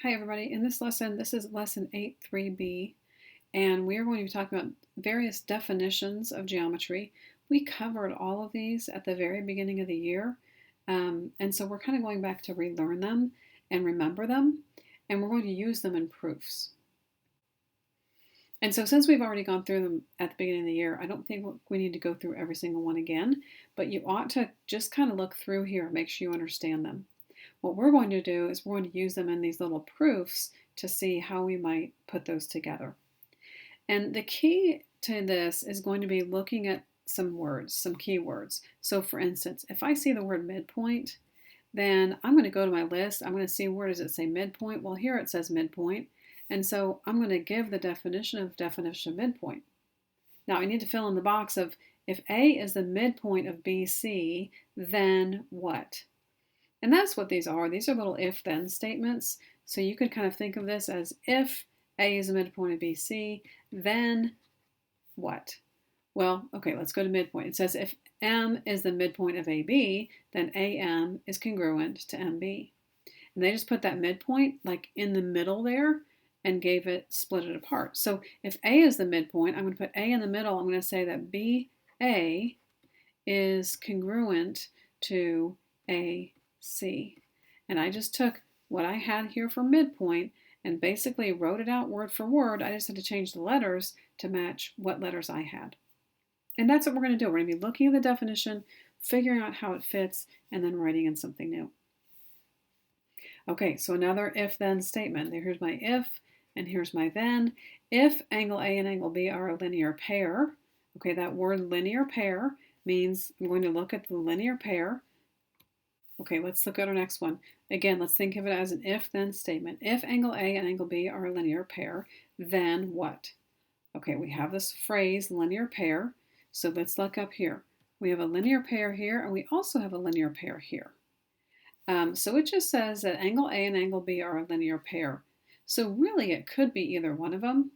Hi everybody, in this lesson, this is lesson 8.3b, and we are going to be talking about various definitions of geometry. We covered all of these at the very beginning of the year, and so we're kind of going back to relearn them and remember them, and we're going to use them in proofs. And so since we've already gone through them at the beginning of the year, I don't think we need to go through every single one again, but you ought to just kind of look through here and make sure you understand them. What we're going to do is we're going to use them in these little proofs to see how we might put those together. And the key to this is going to be looking at some words, some keywords. So for instance, if I see the word midpoint, then I'm going to go to my list. I'm going to see where does it say midpoint. Well, here it says midpoint. And so I'm going to give the definition of midpoint. Now I need to fill in the box of if A is the midpoint of BC, then what? And that's what these are. These are little if-then statements. So you could kind of think of this as if A is the midpoint of BC, then what? Well, okay, let's go to midpoint. It says if M is the midpoint of AB, then AM is congruent to MB. And they just put that midpoint like in the middle there and split it apart. So if A is the midpoint, I'm going to put A in the middle. I'm going to say that BA is congruent to AC. And I just took what I had here for midpoint and basically wrote it out word for word. I just had to change the letters to match what letters I had. And that's what we're going to do. We're going to be looking at the definition, figuring out how it fits, and then writing in something new. Okay, so another if-then statement. Here's my if, and here's my then. If angle A and angle B are a linear pair, okay, that word linear pair means I'm going to look at the linear pair. Okay, let's look at our next one. Again, let's think of it as an if-then statement. If angle A and angle B are a linear pair, then what? Okay, we have this phrase, linear pair. So let's look up here. We have a linear pair here, and we also have a linear pair here. So it just says that angle A and angle B are a linear pair. So really, it could be either one of them.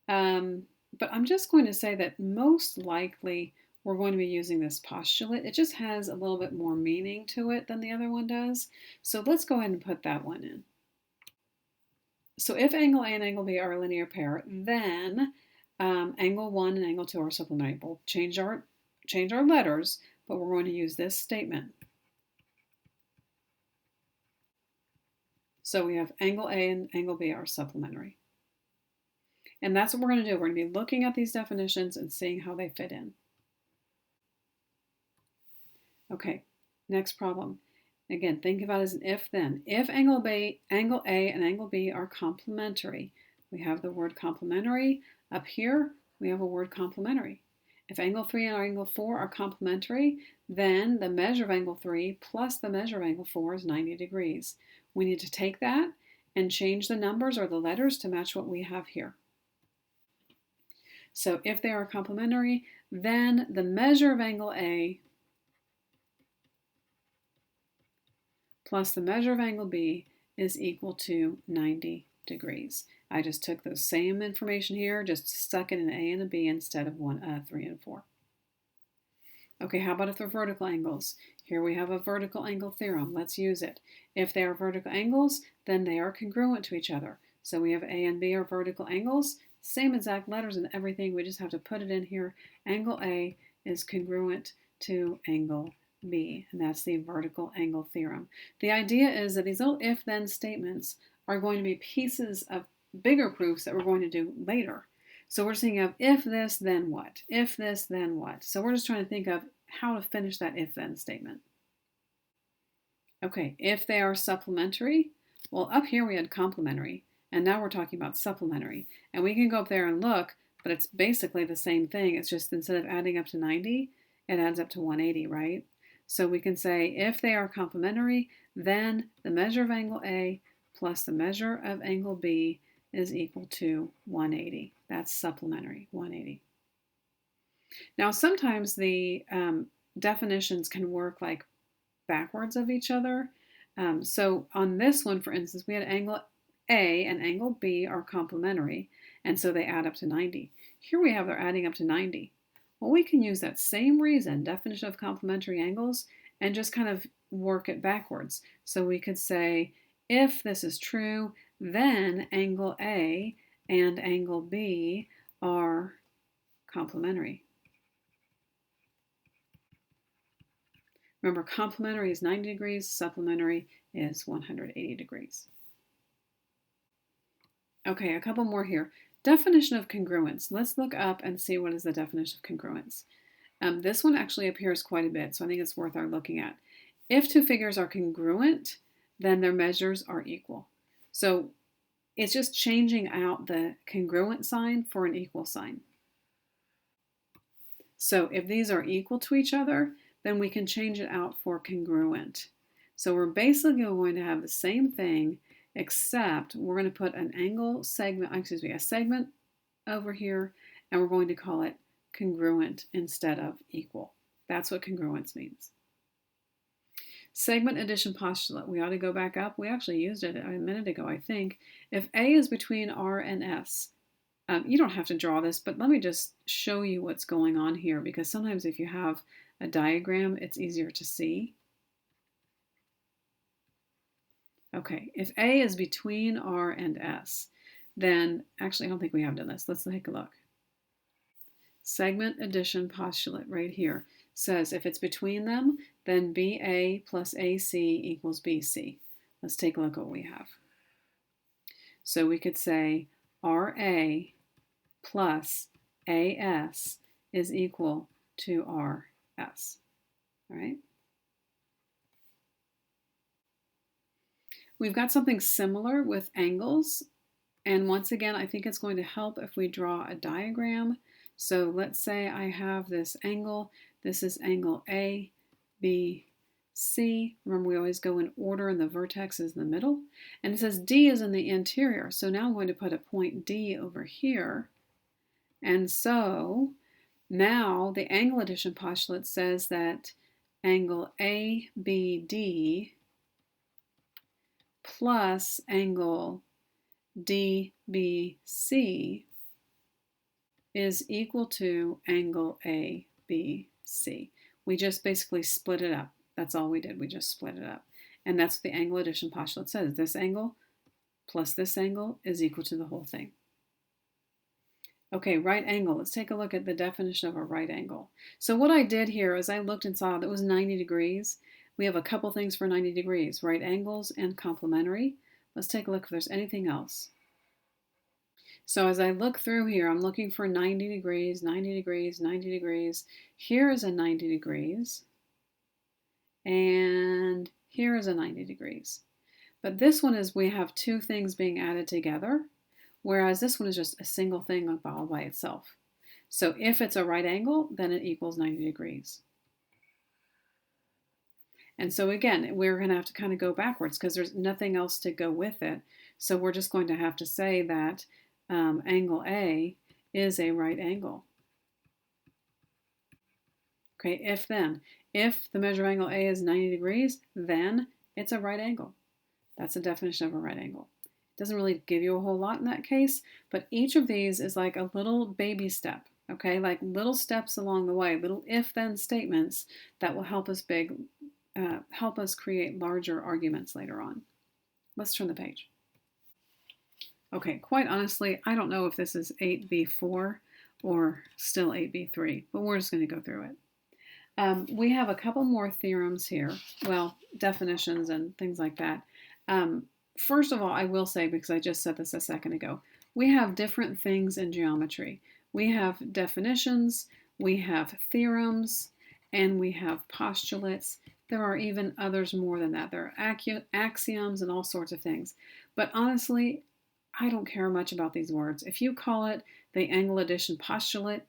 But I'm just going to say that most likely we're going to be using this postulate. It just has a little bit more meaning to it than the other one does. So let's go ahead and put that one in. So if angle A and angle B are a linear pair, then angle 1 and angle 2 are supplementary. We'll change our letters, but we're going to use this statement. So we have angle A and angle B are supplementary. And that's what we're going to do. We're going to be looking at these definitions and seeing how they fit in. Okay, next problem. Again, think about it as an if-then. If angle A and angle B are complementary, we have the word complementary. Up here, we have a word complementary. If angle 3 and angle 4 are complementary, then the measure of angle 3 plus the measure of angle 4 is 90 degrees. We need to take that and change the numbers or the letters to match what we have here. So if they are complementary, then the measure of angle A plus the measure of angle B is equal to 90 degrees. I just took the same information here, just stuck it in an A and a B instead of 3 and 4. Okay, how about if they're vertical angles? Here we have a vertical angle theorem. Let's use it. If they are vertical angles, then they are congruent to each other. So we have A and B are vertical angles, same exact letters and everything, we just have to put it in here. Angle A is congruent to angle B, and that's the vertical angle theorem. The idea is that these little if-then statements are going to be pieces of bigger proofs that we're going to do later. So we're thinking of if this, then what? If this, then what? So we're just trying to think of how to finish that if-then statement. Okay, if they are supplementary, well, up here we had complementary, and now we're talking about supplementary. And we can go up there and look, but it's basically the same thing. It's just instead of adding up to 90, it adds up to 180, right? So we can say if they are complementary, then the measure of angle A plus the measure of angle B is equal to 180. That's supplementary, 180. Now sometimes the definitions can work like backwards of each other. So on this one, for instance, we had angle A and angle B are complementary, and so they add up to 90. Here we have they're adding up to 90. Well, we can use that same reason, definition of complementary angles, and just kind of work it backwards. So we could say If this is true, then angle A and angle B are complementary. Remember, complementary is 90 degrees, supplementary is 180 degrees. Okay, a couple more here. Definition of congruence. Let's look up and see what is the definition of congruence. This one actually appears quite a bit, so I think it's worth our looking at. If two figures are congruent, then their measures are equal. So it's just changing out the congruent sign for an equal sign. So if these are equal to each other, then we can change it out for congruent. So we're basically going to have the same thing, except we're going to put an angle segment, a segment over here, and we're going to call it congruent instead of equal. That's what congruence means. Segment addition postulate. We ought to go back up. We actually used it a minute ago, I think. If A is between R and S, you don't have to draw this, but let me just show you what's going on here, because sometimes if you have a diagram, it's easier to see. Okay, if A is between R and S, then actually I don't think we have done this. Let's take a look. Segment addition postulate right here says if it's between them, then BA plus AC equals BC. Let's take a look at what we have. So we could say RA plus AS is equal to RS. All right. We've got something similar with angles. And once again, I think it's going to help if we draw a diagram. So let's say I have this angle. This is angle A, B, C. Remember, we always go in order and the vertex is in the middle. And it says D is in the interior. So now I'm going to put a point D over here. And so now the angle addition postulate says that angle ABD plus angle DBC is equal to angle ABC. We just basically split it up. That's all we did. We just split it up. And that's what the angle addition postulate says. This angle plus this angle is equal to the whole thing. Okay, right angle. Let's take a look at the definition of a right angle. So what I did here is I looked and saw that was 90 degrees. We have a couple things for 90 degrees, right angles and complementary. Let's take a look if there's anything else. So as I look through here, I'm looking for 90 degrees, 90 degrees, 90 degrees. Here is a 90 degrees. And here is a 90 degrees. But this one is we have two things being added together, whereas this one is just a single thing all by itself. So if it's a right angle, then it equals 90 degrees. And so again, we're going to have to kind of go backwards because there's nothing else to go with it. So we're just going to have to say that angle A is a right angle. Okay, if then. If the measure of angle A is 90 degrees, then it's a right angle. That's the definition of a right angle. It doesn't really give you a whole lot in that case, but each of these is like a little baby step, okay? Like little steps along the way, little if-then statements that will help us create larger arguments later on. Let's turn the page. Okay, quite honestly, I don't know if this is 8b4 or still 8b3, but we're just going to go through it. We have a couple more theorems here, well, definitions and things like that. First of all, I will say, because I just said this a second ago, we have different things in geometry. We have definitions, we have theorems, and we have postulates. There are even others more than that. There are axioms and all sorts of things. But honestly, I don't care much about these words. If you call it the angle addition postulate,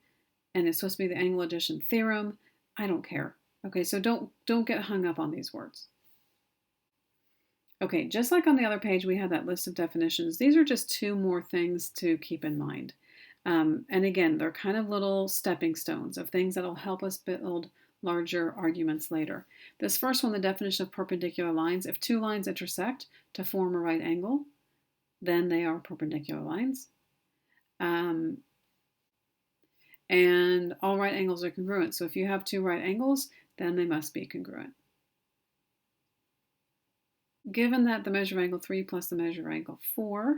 and it's supposed to be the angle addition theorem, I don't care. Okay, so don't get hung up on these words. Okay, just like on the other page, we have that list of definitions. These are just two more things to keep in mind. And again, they're kind of little stepping stones of things that'll help us build larger arguments later. This first one, the definition of perpendicular lines. If two lines intersect to form a right angle, then they are perpendicular lines. And all right angles are congruent. So if you have two right angles, then they must be congruent. given that the measure of angle 3 plus the measure of angle 4,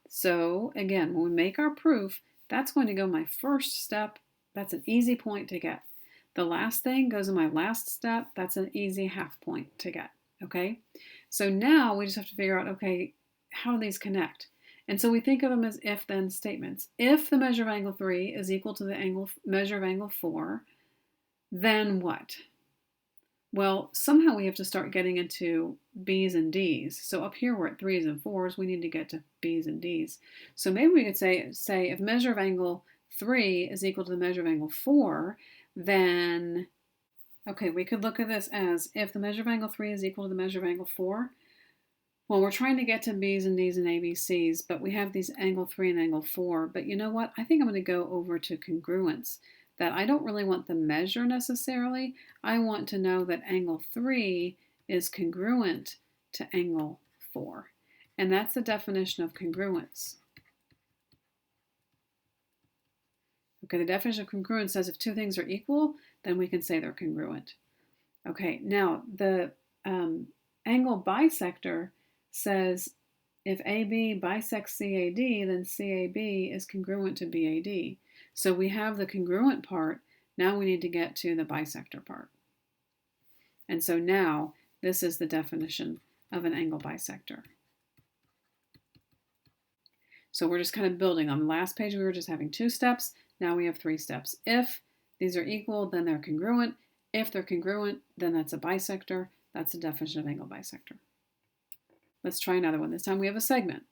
so again, when we make our proof, that's going to go my first step. That's an easy point to get. The last thing goes in my last step. That's an easy half point to get, okay? So now we just have to figure out, okay, how do these connect? And so we think of them as if-then statements. If the measure of angle 3 is equal to the measure of angle 4, then what? Well, somehow we have to start getting into B's and D's. So up here we're at 3's and 4's. We need to get to B's and D's. So maybe we could say if measure of angle 3 is equal to the measure of angle 4, then, okay, we could look at this as if the measure of angle 3 is equal to the measure of angle 4. Well, we're trying to get to B's and D's and ABC's, but we have these angle 3 and angle 4. But you know what? I think I'm going to go over to congruence. That I don't really want the measure necessarily. I want to know that angle 3 is congruent to angle 4. And that's the definition of congruence. Okay, the definition of congruence says if two things are equal, then we can say they're congruent. Okay, now the angle bisector says if AB bisects CAD, then CAB is congruent to BAD. So we have the congruent part. Now we need to get to the bisector part. And so now this is the definition of an angle bisector. So we're just kind of building. On the last page, we were just having 2 steps. Now we have 3 steps. If these are equal, then they're congruent. If they're congruent, then that's a bisector. That's the definition of angle bisector. Let's try another one. This time we have a segment.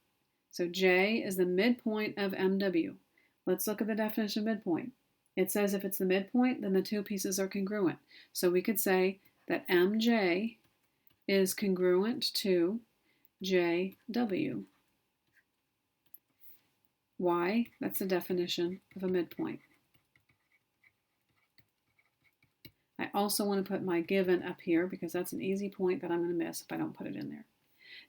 So J is the midpoint of MW. Let's look at the definition of midpoint. It says if it's the midpoint, then the 2 pieces are congruent. So we could say that MJ is congruent to JW. Why? That's the definition of a midpoint. I also want to put my given up here because that's an easy point that I'm going to miss if I don't put it in there.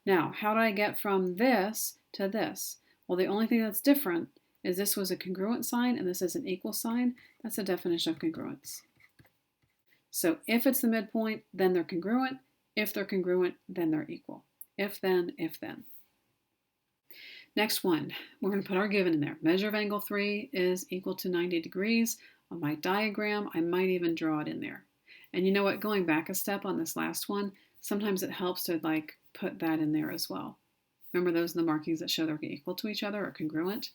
Now, how do I get from this to this? Well, the only thing that's different is this was a congruent sign and this is an equal sign. That's the definition of congruence. So if it's the midpoint, then they're congruent. If they're congruent, then they're equal. If then, if then. Next one, we're going to put our given in there. Measure of angle 3 is equal to 90 degrees. On my diagram, I might even draw it in there. And you know what, going back a step on this last one, sometimes it helps to like put that in there as well. Remember, those are the markings that show they're equal to each other or congruent.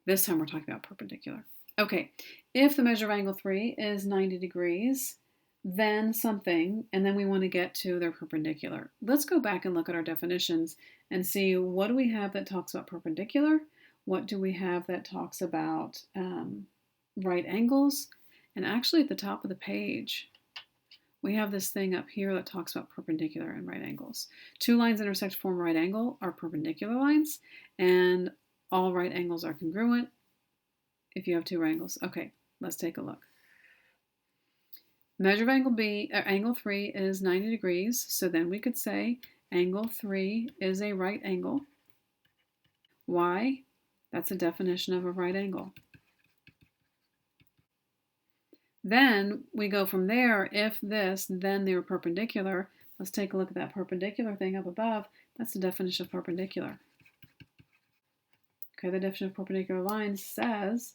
This time we're talking about perpendicular. Okay, if the measure of angle 3 is 90 degrees, then something, and then we want to get to their perpendicular. Let's go back and look at our definitions and see what do we have that talks about perpendicular, what do we have that talks about right angles, and actually at the top of the page, we have this thing up here that talks about perpendicular and right angles. 2 lines intersect to form a right angle are perpendicular lines, and all right angles are congruent if you have 2 right angles. Okay, let's take a look. Measure of angle 3 is 90 degrees, so then we could say angle 3 is a right angle. Why? That's a definition of a right angle. Then we go from there, if this, then they're perpendicular. Let's take a look at that perpendicular thing up above. That's the definition of perpendicular. Okay, the definition of perpendicular lines says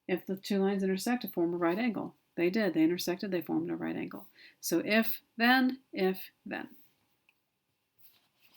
if the 2 lines intersect to form a right angle. They did, they intersected, they formed a right angle. So if, then, if, then.